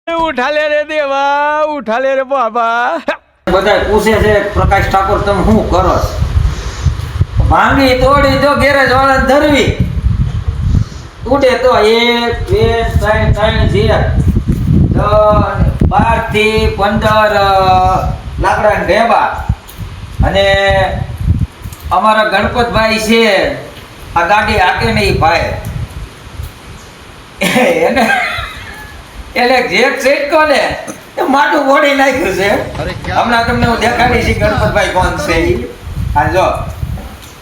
ઉઠા લે રે દેવા, ઉઠા લે રે બાબા. બધા પૂછે છે પ્રકાશ ઠાકોર તમે શું કરો છો? ભાંગી તોડી જો ગેરેજ વાળા ધરવી ઉઠે તો 1 2 3 3 0 12 થી 15 લાકડા ઢેબા અને અમારા ગણપતભાઈ છે આ ગાડી હાકે નહીં ભાઈ એને એટલે જેક સેટકો ને એ માટું ઓડી નાખ્યું છે. હમણાં તમને હું દેખાડી છે ગણપતભાઈ કોણ છે ઈ. આ જો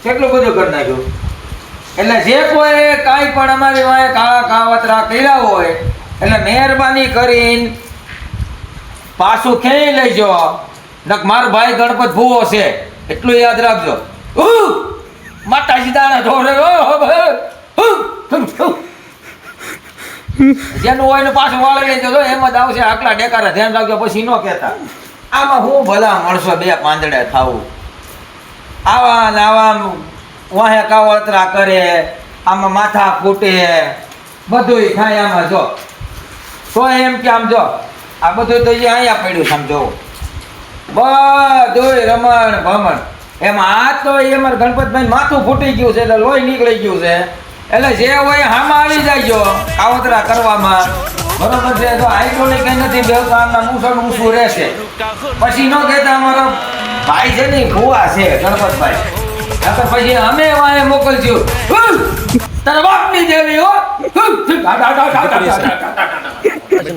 કેટલું બધું કરી નાખ્યું. એટલે જે કોઈ કાંઈ પણ અમારી વાંહે કાળા કાવતરા કર્યા હોય એટલે મહેરબાની કરીને પાછું ખેંચી લેજો. નક મારો ભાઈ ગણપત ભૂવો છે એટલું યાદ રાખજો. માતાજી દાણા ઢોરે જેનું હોય ને પાછું વાળી લેજો. એમ જ આવશે આટલા ડેકારા ધ્યાન રાખજો પછી ન કહેતા આમાં હું ભલા માણસો બે પાંદડે થાવું આવા ને આવા વાહે કાવતરા કરે આમાં માથા ફૂટે બધુંય થાય આમાં જો તો એમ કે આમ જો આ બધું તો જે અહીંયા પડ્યું સમજો બધુંય રમણ ભમણ એમાં આ તો અમારે ગણપતભાઈ માથું ફૂટી ગયું છે એટલે લોહી નીકળી ગયું છે એટલે જે હોય હામાં આવી જાય કાવતરા કરવામાં બરોબર છે. તો હાઈડ્રોલિક કઈ નથી બેવતા મૂસણ ઊંચું રહેશે પછી ન કહેતા અમારો ભાઈ છે ને ભૂવા છે ગણપતભાઈ નકર પછી અમે વાંહે મોકલજો તારા બાપની દેવી હો.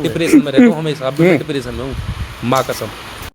डिप्रेशन में रहता हूँ हमेशा, अभी मैं डिप्रेशन में हूँ, माँ कसम.